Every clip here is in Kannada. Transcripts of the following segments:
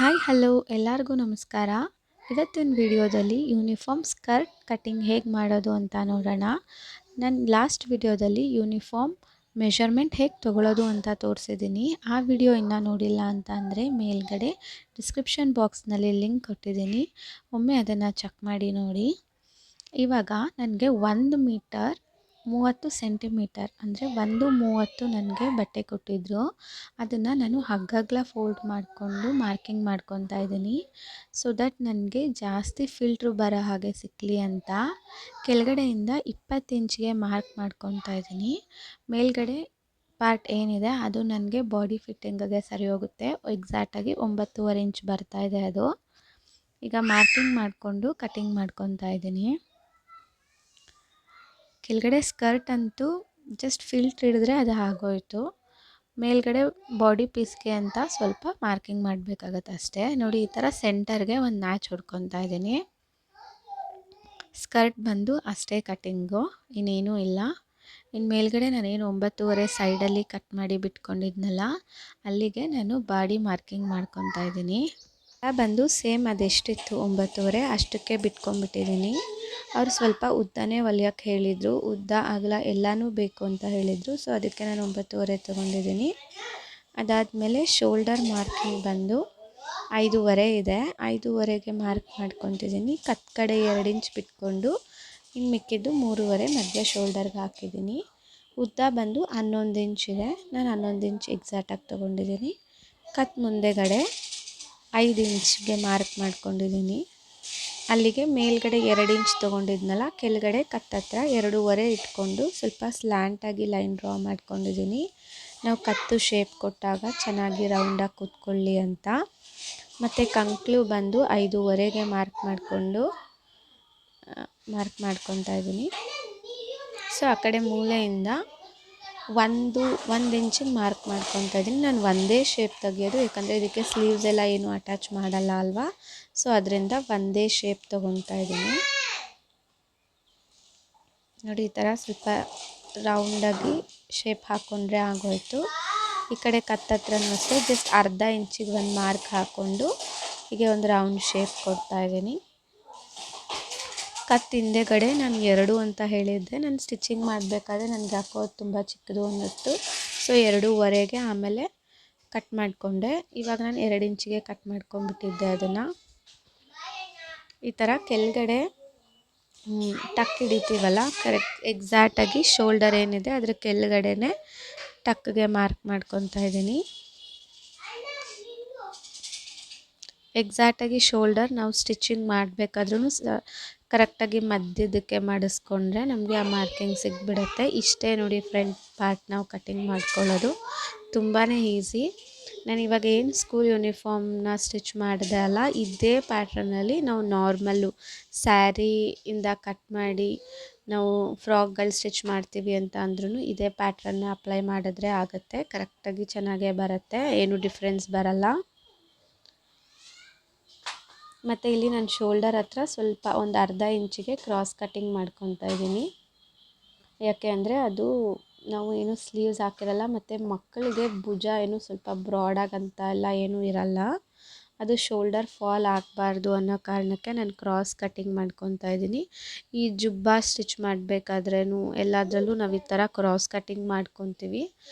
ಹಾಯ್ ಹಲೋ ಎಲ್ಲರಿಗೂ ನಮಸ್ಕಾರ. ಇವತ್ತಿನ ವಿಡಿಯೋದಲ್ಲಿ ಯೂನಿಫಾರ್ಮ್ ಸ್ಕರ್ಟ್ ಕಟ್ಟಿಂಗ್ ಹೇಗೆ ಮಾಡೋದು ಅಂತ ನೋಡೋಣ. ನಾನು ಲಾಸ್ಟ್ ವಿಡಿಯೋದಲ್ಲಿ ಯೂನಿಫಾರ್ಮ್ ಮೆಷರ್ಮೆಂಟ್ ಹೇಗೆ ತೊಗೊಳ್ಳೋದು ಅಂತ ತೋರಿಸಿದ್ದೀನಿ. ಆ ವಿಡಿಯೋ ಇನ್ನೂ ನೋಡಿಲ್ಲ ಅಂತ ಅಂದರೆ ಮೇಲ್ಗಡೆ ಡಿಸ್ಕ್ರಿಪ್ಷನ್ ಬಾಕ್ಸ್ನಲ್ಲಿ ಲಿಂಕ್ ಕೊಟ್ಟಿದ್ದೀನಿ, ಒಮ್ಮೆ ಅದನ್ನು ಚೆಕ್ ಮಾಡಿ ನೋಡಿ. ಇವಾಗ ನನಗೆ 1 ಮೀಟರ್ 30 ಸೆಂಟಿಮೀಟರ್ ಅಂದರೆ 1:30 ನನಗೆ ಬಟ್ಟೆ ಕೊಟ್ಟಿದ್ದರು. ಅದನ್ನು ನಾನು ಹಗ್ಗಗ್ಲ ಫೋಲ್ಡ್ ಮಾಡಿಕೊಂಡು ಮಾರ್ಕಿಂಗ್ ಮಾಡ್ಕೊತಾ ಇದ್ದೀನಿ. ಸೊ ದಟ್ ನನಗೆ ಜಾಸ್ತಿ ಫಿಲ್ಟ್ರು ಬರೋ ಹಾಗೆ ಸಿಕ್ಕಲಿ ಅಂತ ಕೆಳಗಡೆಯಿಂದ 20 ಇಂಚಿಗೆ ಮಾರ್ಕ್ ಮಾಡ್ಕೊತಾ ಇದ್ದೀನಿ. ಮೇಲ್ಗಡೆ ಪಾರ್ಟ್ ಏನಿದೆ ಅದು ನನಗೆ ಬಾಡಿ ಫಿಟ್ಟಿಂಗಿಗೆ ಸರಿ ಹೋಗುತ್ತೆ. ಎಕ್ಸಾಕ್ಟಾಗಿ 9.5 ಇಂಚ್ ಬರ್ತಾ ಇದೆ ಅದು. ಈಗ ಮಾರ್ಕಿಂಗ್ ಮಾಡಿಕೊಂಡು ಕಟ್ಟಿಂಗ್ ಮಾಡ್ಕೊತಾ ಇದ್ದೀನಿ. ಕೆಳಗಡೆ ಸ್ಕರ್ಟ್ ಅಂತೂ ಜಸ್ಟ್ ಫಿಲ್ಟ್ರ್ ಹಿಡಿದ್ರೆ ಅದು ಆಗೋಯ್ತು. ಮೇಲ್ಗಡೆ ಬಾಡಿ ಪೀಸ್ಗೆ ಅಂತ ಸ್ವಲ್ಪ ಮಾರ್ಕಿಂಗ್ ಮಾಡಬೇಕಾಗತ್ತೆ ಅಷ್ಟೇ. ನೋಡಿ, ಈ ಥರ ಸೆಂಟರ್ಗೆ ಒಂದು ನ್ಯಾಚ್ ಹೊಡ್ಕೊತಾ ಇದ್ದೀನಿ. ಸ್ಕರ್ಟ್ ಬಂದು ಅಷ್ಟೇ ಕಟ್ಟಿಂಗು, ಇನ್ನೇನೂ ಇಲ್ಲ. ಇನ್ನು ಮೇಲ್ಗಡೆ ನಾನೇನು 9.5 ಸೈಡಲ್ಲಿ ಕಟ್ ಮಾಡಿ ಬಿಟ್ಕೊಂಡಿದ್ನಲ್ಲ, ಅಲ್ಲಿಗೆ ನಾನು ಬಾಡಿ ಮಾರ್ಕಿಂಗ್ ಮಾಡ್ಕೊತಾ ಇದ್ದೀನಿ. ಬಂದು ಸೇಮ್ ಅದೆಷ್ಟಿತ್ತು 9.5 ಅಷ್ಟಕ್ಕೆ ಬಿಟ್ಕೊಂಡ್ಬಿಟ್ಟಿದ್ದೀನಿ. ಅವ್ರು ಸ್ವಲ್ಪ ಉದ್ದನೇ ಹೊಲಿಯೋಕ್ಕೆ ಹೇಳಿದರು, ಉದ್ದ ಅಗಲ ಎಲ್ಲನೂ ಬೇಕು ಅಂತ ಹೇಳಿದರು. ಸೊ ಅದಕ್ಕೆ ನಾನು 9.5 ತೊಗೊಂಡಿದ್ದೀನಿ. ಅದಾದಮೇಲೆ ಶೋಲ್ಡರ್ ಮಾರ್ಕಿಂಗ್ ಬಂದು 5.5 ಇದೆ. 5.5ಗೆ ಮಾರ್ಕ್ ಮಾಡ್ಕೊತಿದ್ದೀನಿ. ಕಡೆ 2 ಇಂಚ್ ಬಿಟ್ಕೊಂಡು ಇನ್ನು ಮಿಕ್ಕಿದ್ದು 3.5 ಮಧ್ಯೆ ಶೋಲ್ಡರ್ಗೆ ಹಾಕಿದ್ದೀನಿ. ಉದ್ದ ಬಂದು 11 ಇಂಚ್ ಇದೆ. ನಾನು 11 ಇಂಚ್ ಎಕ್ಸಾಕ್ಟಾಗಿ ತೊಗೊಂಡಿದ್ದೀನಿ. ಮುಂದೆಗಡೆ 5 ಇಂಚ್ಗೆ ಮಾರ್ಕ್ ಮಾಡ್ಕೊಂಡಿದ್ದೀನಿ. ಅಲ್ಲಿಗೆ ಮೇಲ್ಗಡೆ 2 ಇಂಚ್ ತೊಗೊಂಡಿದ್ನಲ್ಲ, ಕೆಳಗಡೆ ಹತ್ರ 2.5 ಇಟ್ಕೊಂಡು ಸ್ವಲ್ಪ ಸ್ಲ್ಯಾಂಟಾಗಿ ಲೈನ್ ಡ್ರಾ ಮಾಡ್ಕೊಂಡಿದ್ದೀನಿ. ನಾವು ಕತ್ತು ಶೇಪ್ ಕೊಟ್ಟಾಗ ಚೆನ್ನಾಗಿ ರೌಂಡಾಗಿ ಕೂತ್ಕೊಳ್ಳಿ ಅಂತ. ಮತ್ತು ಕಂಕ್ಳು ಬಂದು 5.5ಗೆ ಮಾರ್ಕ್ ಮಾಡ್ಕೊತಾ ಇದ್ದೀನಿ. ಸೊ ಆ ಕಡೆ ಮೂಲೆಯಿಂದ ಒಂದು ಇಂಚಿಗೆ ಮಾರ್ಕ್ ಮಾಡ್ಕೊತಾ ಇದ್ದೀನಿ. ನಾನು ಒಂದೇ ಶೇಪ್ ತೆಗಿಯೋದು, ಯಾಕಂದರೆ ಇದಕ್ಕೆ ಸ್ಲೀವ್ಸ್ ಎಲ್ಲ ಏನು ಅಟ್ಯಾಚ್ ಮಾಡಲ್ಲ ಅಲ್ವಾ. ಸೊ ಅದರಿಂದ ಒಂದೇ ಶೇಪ್ ತೊಗೊತಾ ಇದ್ದೀನಿ. ನೋಡಿ, ಈ ಥರ ಸ್ವಲ್ಪ ರೌಂಡಾಗಿ ಶೇಪ್ ಹಾಕ್ಕೊಂಡ್ರೆ ಆಗೋಯ್ತು. ಈ ಕಡೆ ಹತ್ರನೂ ಅಷ್ಟೇ ಜಸ್ಟ್ ಅರ್ಧ ಇಂಚಿಗೆ ಒಂದು ಮಾರ್ಕ್ ಹಾಕ್ಕೊಂಡು ಹೀಗೆ ಒಂದು ರೌಂಡ್ ಶೇಪ್ ಕೊಡ್ತಾ ಇದ್ದೀನಿ. ಹಿಂದೆಗಡೆ ನಾನು 2 ಅಂತ ಹೇಳಿದ್ದೆ. ನಾನು ಸ್ಟಿಚಿಂಗ್ ಮಾಡಬೇಕಾದ್ರೆ ನನಗೆ ಯಾಕೋ ತುಂಬ ಚಿಕ್ಕದು ಅನ್ನಿಸ್ತು. ಸೊ 2.5ಗೆ ಆಮೇಲೆ ಕಟ್ ಮಾಡಿಕೊಂಡೆ. ಇವಾಗ ನಾನು 2 ಇಂಚಿಗೆ ಕಟ್ ಮಾಡ್ಕೊಂಡ್ಬಿಟ್ಟಿದ್ದೆ ಅದನ್ನು. ಈ ಥರ ಕೆಳಗಡೆ ಟಕ್ ಹಿಡಿತೀವಲ್ಲ, ಕರೆಕ್ಟ್ ಎಕ್ಸಾಕ್ಟಾಗಿ ಶೋಲ್ಡರ್ ಏನಿದೆ ಅದ್ರ ಕೆಳಗಡೆನೆ ಟಕ್ಗೆ ಮಾರ್ಕ್ ಮಾಡ್ಕೊತಾ ಇದ್ದೀನಿ. ಎಕ್ಸಾಕ್ಟಾಗಿ ಶೋಲ್ಡರ್ ನಾವು ಸ್ಟಿಚಿಂಗ್ ಮಾಡಬೇಕಾದ್ರೂ ಕರೆಕ್ಟಾಗಿ ಮಧ್ಯದಕ್ಕೆ ಮಾಡಿಸ್ಕೊಂಡ್ರೆ ನಮಗೆ ಆ ಮಾರ್ಕಿಂಗ್ ಸಿಕ್ಬಿಡುತ್ತೆ. ಇಷ್ಟೇ ನೋಡಿ ಫ್ರಂಟ್ ಪಾರ್ಟ್ ನಾವು ಕಟ್ಟಿಂಗ್ ಮಾಡ್ಕೊಳ್ಳೋದು, ತುಂಬಾ ಈಸಿ. ನಾನು ಇವಾಗ ಏನು ಸ್ಕೂಲ್ ಯೂನಿಫಾರ್ಮ್ನ ಸ್ಟಿಚ್ ಮಾಡಿದೆ ಅಲ್ಲ, ಇದೇ ಪ್ಯಾಟ್ರನಲ್ಲಿ ನಾವು ನಾರ್ಮಲ್ಲು ಸ್ಯಾರಿಯಿಂದ ಕಟ್ ಮಾಡಿ ನಾವು ಫ್ರಾಕ್ಗಳು ಸ್ಟಿಚ್ ಮಾಡ್ತೀವಿ ಅಂತ ಅಂದ್ರೂ ಇದೇ ಪ್ಯಾಟ್ರನ್ನ ಅಪ್ಲೈ ಮಾಡಿದ್ರೆ ಆಗುತ್ತೆ. ಕರೆಕ್ಟಾಗಿ ಚೆನ್ನಾಗೇ ಬರುತ್ತೆ, ಏನು ಡಿಫ್ರೆನ್ಸ್ ಬರಲ್ಲ. ಮತ್ತು ಇಲ್ಲಿ ನಾನು ಶೋಲ್ಡರ್ ಹತ್ರ ಸ್ವಲ್ಪ ಒಂದು ಅರ್ಧ ಇಂಚಿಗೆ ಕ್ರಾಸ್ ಕಟ್ಟಿಂಗ್ ಮಾಡ್ಕೊತಾ ಇದ್ದೀನಿ. ಯಾಕೆ ಅಂದರೆ ಅದು ನಾವು ಏನು ಸ್ಲೀವ್ಸ್ ಹಾಕಿರಲ್ಲ, ಮತ್ತು ಮಕ್ಕಳಿಗೆ ಭುಜ ಏನು ಸ್ವಲ್ಪ ಬ್ರಾಡಾಗಂತ ಎಲ್ಲ ಏನೂ ಇರಲ್ಲ. ಅದು ಶೋಲ್ಡರ್ ಫಾಲ್ ಆಗಬಾರ್ದು ಅನ್ನೋ ಕಾರಣಕ್ಕೆ ನಾನು ಕ್ರಾಸ್ ಕಟ್ಟಿಂಗ್ ಮಾಡ್ಕೊತಾ ಇದ್ದೀನಿ. ಈ ಜುಬ್ಬಾ ಸ್ಟಿಚ್ ಮಾಡಬೇಕಾದ್ರೂ ಎಲ್ಲದರಲ್ಲೂ ನಾವು ಈ ಥರ ಕ್ರಾಸ್ ಕಟ್ಟಿಂಗ್ ಮಾಡ್ಕೊತೀವಿ,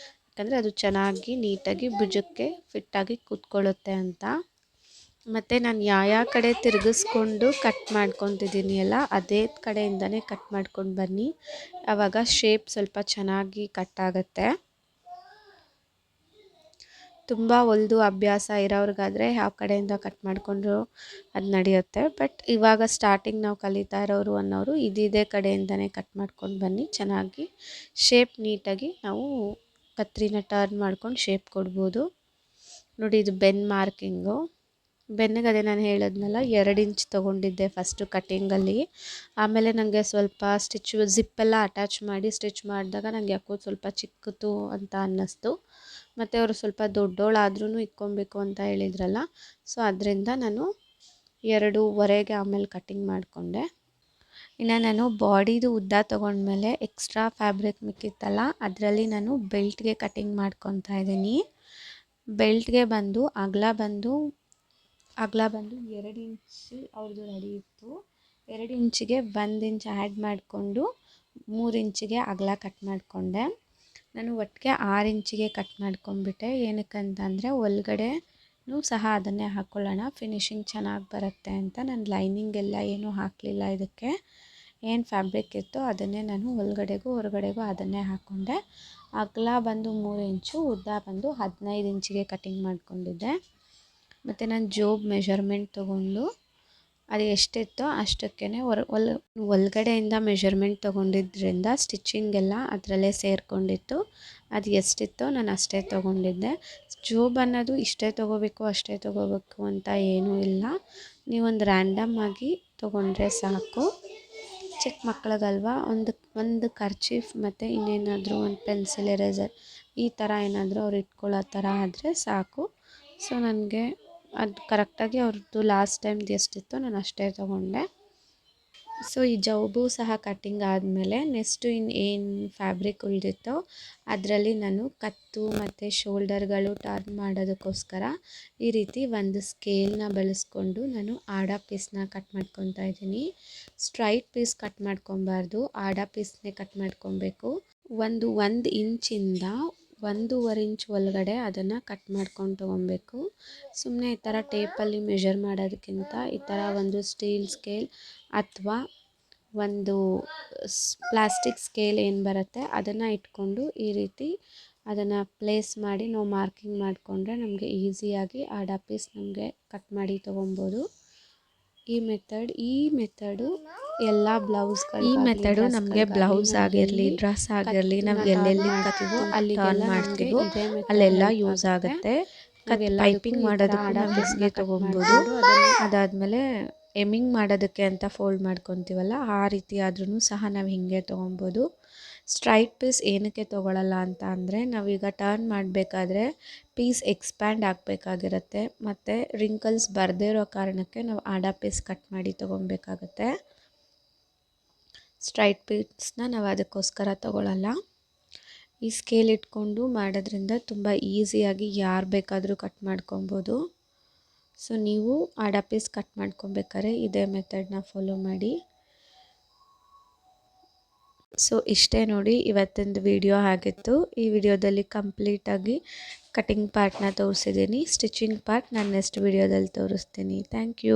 ಯಾಕಂದರೆ ಅದು ಚೆನ್ನಾಗಿ ನೀಟಾಗಿ ಭುಜಕ್ಕೆ ಫಿಟ್ಟಾಗಿ ಕೂತ್ಕೊಳ್ಳುತ್ತೆ ಅಂತ. ಮತ್ತು ನಾನು ಯಾವ ಕಡೆ ತಿರುಗಿಸ್ಕೊಂಡು ಕಟ್ ಮಾಡ್ಕೊತಿದ್ದೀನಿ ಅಲ್ಲ, ಅದೇ ಕಡೆಯಿಂದನೇ ಕಟ್ ಮಾಡ್ಕೊಂಡು ಬನ್ನಿ, ಆವಾಗ ಶೇಪ್ ಸ್ವಲ್ಪ ಚೆನ್ನಾಗಿ ಕಟ್ ಆಗುತ್ತೆ. ತುಂಬ ಹೊಲಿದು ಅಭ್ಯಾಸ ಇರೋರಿಗಾದರೆ ಯಾವ ಕಡೆಯಿಂದ ಕಟ್ ಮಾಡಿಕೊಂಡ್ರು ಅದು ನಡೆಯುತ್ತೆ. ಬಟ್ ಇವಾಗ ಸ್ಟಾರ್ಟಿಂಗ್ ನಾವು ಕಲಿತಾ ಇರೋರು ಅನ್ನೋರು ಇದೇ ಕಡೆಯಿಂದನೇ ಕಟ್ ಮಾಡ್ಕೊಂಡು ಬನ್ನಿ, ಚೆನ್ನಾಗಿ ಶೇಪ್ ನೀಟಾಗಿ ನಾವು ಕತ್ರಿನ ಟರ್ನ್ ಮಾಡ್ಕೊಂಡು ಶೇಪ್ ಕೊಡ್ಬೋದು. ನೋಡಿ, ಇದು ಬೆನ್ ಮಾರ್ಕಿಂಗು. ಬೆನ್ನಿಗೆ ಅದೇ ನಾನು ಹೇಳಿದ್ನಲ್ಲ, 2 ಇಂಚ್ ತೊಗೊಂಡಿದ್ದೆ ಫಸ್ಟು ಕಟ್ಟಿಂಗಲ್ಲಿ. ಆಮೇಲೆ ನನಗೆ ಸ್ವಲ್ಪ ಜಿಪ್ಪೆಲ್ಲ ಅಟ್ಯಾಚ್ ಮಾಡಿ ಸ್ಟಿಚ್ ಮಾಡಿದಾಗ ನನಗೆ ಯಾಕೋ ಸ್ವಲ್ಪ ಚಿಕ್ಕದು ಅಂತ ಅನ್ನಿಸ್ತು. ಮತ್ತು ಅವರು ಸ್ವಲ್ಪ ದೊಡ್ಡೋಳಾದ್ರೂ ಇಟ್ಕೊಬೇಕು ಅಂತ ಹೇಳಿದ್ರಲ್ಲ, ಸೊ ಅದರಿಂದ ನಾನು 2.5ಗೆ ಆಮೇಲೆ ಕಟ್ಟಿಂಗ್ ಮಾಡಿಕೊಂಡೆ. ಇನ್ನು ನಾನು ಬಾಡಿದು ಉದ್ದ ತೊಗೊಂಡ್ಮೇಲೆ ಎಕ್ಸ್ಟ್ರಾ ಫ್ಯಾಬ್ರಿಕ್ ಮಿಕ್ಕಿತ್ತಲ್ಲ, ಅದರಲ್ಲಿ ನಾನು ಬೆಲ್ಟ್ಗೆ ಕಟ್ಟಿಂಗ್ ಮಾಡ್ಕೊತಾ ಇದ್ದೀನಿ. ಬೆಲ್ಟ್ಗೆ ಬಂದು ಅಗಲ ಬಂದು ಅಗಲ ಬಂದು 2 ಇಂಚು ಅವ್ರದ್ದು ರೆಡಿ ಇತ್ತು. 2 ಇಂಚಿಗೆ 1 ಇಂಚ್ ಆ್ಯಡ್ ಮಾಡಿಕೊಂಡು 3 ಇಂಚಿಗೆ ಅಗಲ ಕಟ್ ಮಾಡಿಕೊಂಡೆ. ನಾನು ಒಟ್ಟಿಗೆ 6 ಇಂಚಿಗೆ ಕಟ್ ಮಾಡ್ಕೊಂಡ್ಬಿಟ್ಟೆ. ಏನಕ್ಕಂತಂದರೆ ಒಳಗಡೆನೂ ಸಹ ಅದನ್ನೇ ಹಾಕ್ಕೊಳ್ಳೋಣ, ಫಿನಿಶಿಂಗ್ ಚೆನ್ನಾಗಿ ಬರುತ್ತೆ ಅಂತ. ನಾನು ಲೈನಿಂಗ್ ಎಲ್ಲ ಏನೂ ಹಾಕಲಿಲ್ಲ. ಇದಕ್ಕೆ ಏನು ಫ್ಯಾಬ್ರಿಕ್ ಇತ್ತು ಅದನ್ನೇ ನಾನು ಒಳಗಡೆಗೂ ಹೊರಗಡೆಗೂ ಅದನ್ನೇ ಹಾಕ್ಕೊಂಡೆ. ಅಗಲ ಬಂದು 3 ಇಂಚು, ಉದ್ದ ಬಂದು 15 ಇಂಚಿಗೆ ಕಟಿಂಗ್ ಮಾಡ್ಕೊಂಡಿದ್ದೆ. ಮತ್ತು ನಾನು ಜೋಬ್ ಮೆಷರ್ಮೆಂಟ್ ತೊಗೊಂಡು ಅದು ಎಷ್ಟಿತ್ತೋ ಅಷ್ಟಕ್ಕೇ ಒಳಗಡೆಯಿಂದ ಮೆಷರ್ಮೆಂಟ್ ತೊಗೊಂಡಿದ್ದರಿಂದ ಸ್ಟಿಚ್ಚಿಂಗೆಲ್ಲ ಅದರಲ್ಲೇ ಸೇರಿಕೊಂಡಿತ್ತು. ಅದು ಎಷ್ಟಿತ್ತೋ ನಾನು ಅಷ್ಟೇ ತೊಗೊಂಡಿದ್ದೆ. ಜೋಬ್ ಅನ್ನೋದು ಇಷ್ಟೇ ತೊಗೋಬೇಕು ಅಷ್ಟೇ ತೊಗೋಬೇಕು ಅಂತ ಏನೂ ಇಲ್ಲ. ನೀವೊಂದು ರ್ಯಾಂಡಮ್ ಆಗಿ ತೊಗೊಂಡ್ರೆ ಸಾಕು. ಚಿಕ್ಕ ಮಕ್ಕಳಿಗಲ್ವ, ಒಂದು ಕರ್ಚೀಫ್ ಮತ್ತು ಇನ್ನೇನಾದರೂ ಒಂದು ಪೆನ್ಸಿಲ್ ಎರೇಸರ್ ಈ ಥರ ಏನಾದರೂ ಅವ್ರು ಇಟ್ಕೊಳ್ಳೋ ಥರ ಆದರೆ ಸಾಕು. ಸೊ ನನಗೆ ಅದು ಕರೆಕ್ಟಾಗಿ ಅವ್ರದ್ದು ಲಾಸ್ಟ್ ಟೈಮ್ದು ಎಷ್ಟಿತ್ತು ನಾನು ಅಷ್ಟೇ ತೊಗೊಂಡೆ. ಸೊ ಈ ಜೌಬು ಸಹ ಕಟ್ಟಿಂಗ್ ಆದಮೇಲೆ ನೆಕ್ಸ್ಟು ಏನು ಫ್ಯಾಬ್ರಿಕ್ ಉಳಿದಿತ್ತೋ ಅದರಲ್ಲಿ ನಾನು ಕತ್ತು ಮತ್ತು ಶೋಲ್ಡರ್ಗಳು ಟರ್ನ್ ಮಾಡೋದಕ್ಕೋಸ್ಕರ ಈ ರೀತಿ ಒಂದು ಸ್ಕೇಲ್ನ ಬಳಸ್ಕೊಂಡು ನಾನು ಆಡ ಪೀಸ್ನ ಕಟ್ ಮಾಡ್ಕೊತಾ ಇದ್ದೀನಿ. ಸ್ಟ್ರೈಟ್ ಪೀಸ್ ಕಟ್ ಮಾಡ್ಕೊಬಾರ್ದು, ಆಡ ಪೀಸ್ನೇ ಕಟ್ ಮಾಡ್ಕೊಬೇಕು. 1 ಇಂಚಿಂದ 1.5 ಇಂಚ್ ಒಳಗಡೆ ಅದನ್ನು ಕಟ್ ಮಾಡ್ಕೊಂಡು ತೊಗೊಬೇಕು. ಸುಮ್ಮನೆ ಈ ಥರ ಟೇಪಲ್ಲಿ ಮೆಷರ್ ಮಾಡೋದಕ್ಕಿಂತ ಈ ಥರ ಒಂದು ಸ್ಟೀಲ್ ಸ್ಕೇಲ್ ಅಥವಾ ಒಂದು ಪ್ಲಾಸ್ಟಿಕ್ ಸ್ಕೇಲ್ ಏನು ಬರುತ್ತೆ ಅದನ್ನು ಇಟ್ಕೊಂಡು ಈ ರೀತಿ ಅದನ್ನು ಪ್ಲೇಸ್ ಮಾಡಿ ನಾವು ಮಾರ್ಕಿಂಗ್ ಮಾಡಿಕೊಂಡ್ರೆ ನಮಗೆ ಈಸಿಯಾಗಿ ಆಡ ಪೀಸ್ ನಮಗೆ ಕಟ್ ಮಾಡಿ ತೊಗೊಬೋದು. ಈ ಮೆಥಡು ಎಲ್ಲ ಬ್ಲೌಸ್ಗಳು, ಈ ಮೆಥಡು ನಮಗೆ ಬ್ಲೌಸ್ ಆಗಿರಲಿ ಡ್ರೆಸ್ ಆಗಿರಲಿ ನಾವು ಎಲ್ಲೆಲ್ಲಿ ಕಟ್ತೀವೋ ಟರ್ನ್ ಮಾಡ್ತೀವೋ ಅಲ್ಲೆಲ್ಲ ಯೂಸ್ ಆಗುತ್ತೆ. ಪೈಪಿಂಗ್ ಮಾಡೋದಕ್ಕೂ ನಾವು ಹಿಂಗೆ ತೊಗೊಬೋದು. ಅದಾದಮೇಲೆ ಎಮ್ಮಿಂಗ್ ಮಾಡೋದಕ್ಕೆ ಅಂತ ಫೋಲ್ಡ್ ಮಾಡ್ಕೊತೀವಲ್ಲ ಆ ರೀತಿ ಆದ್ರೂ ಸಹ ನಾವು ಹಿಂಗೆ ತೊಗೊಬೋದು. ಸ್ಟ್ರೈಟ್ ಪೀಸ್ ಏನಕ್ಕೆ ತೊಗೊಳ್ಳಲ್ಲ ಅಂತ ಅಂದರೆ ನಾವೀಗ ಟರ್ನ್ ಮಾಡಬೇಕಾದ್ರೆ ಪೀಸ್ ಎಕ್ಸ್ಪ್ಯಾಂಡ್ ಆಗಬೇಕಾಗಿರುತ್ತೆ ಮತ್ತು ರಿಂಕಲ್ಸ್ ಬರದೇ ಇರೋ ಕಾರಣಕ್ಕೆ ನಾವು ಆಡ ಪೀಸ್ ಕಟ್ ಮಾಡಿ ತೊಗೊಬೇಕಾಗತ್ತೆ. ಸ್ಟ್ರೈಟ್ ಪೀಸ್ನ ನಾವು ಅದಕ್ಕೋಸ್ಕರ ತೊಗೊಳ್ಳಲ್ಲ. ಈ ಸ್ಕೇಲ್ ಇಟ್ಕೊಂಡು ಮಾಡೋದ್ರಿಂದ ತುಂಬ ಈಸಿಯಾಗಿ ಯಾರು ಬೇಕಾದರೂ ಕಟ್ ಮಾಡ್ಕೊಬೋದು. ಸೊ ನೀವು ಆಡ ಪೀಸ್ ಕಟ್ ಮಾಡ್ಕೊಬೇಕಾದ್ರೆ ಇದೇ ಮೆಥಡ್ನ ಫಾಲೋ ಮಾಡಿ. ಸೊ ಇಷ್ಟೇ ನೋಡಿ ಇವತ್ತಿಂದು ವಿಡಿಯೋ ಆಗಿತ್ತು. ಈ ವಿಡಿಯೋದಲ್ಲಿ ಕಂಪ್ಲೀಟಾಗಿ ಕಟಿಂಗ್ ಪಾರ್ಟ್ನ ತೋರಿಸಿದ್ದೀನಿ. ಸ್ಟಿಚಿಂಗ್ ಪಾರ್ಟ್ ನಾನು ನೆಕ್ಸ್ಟ್ ವಿಡಿಯೋದಲ್ಲಿ ತೋರಿಸ್ತೀನಿ. Thank you.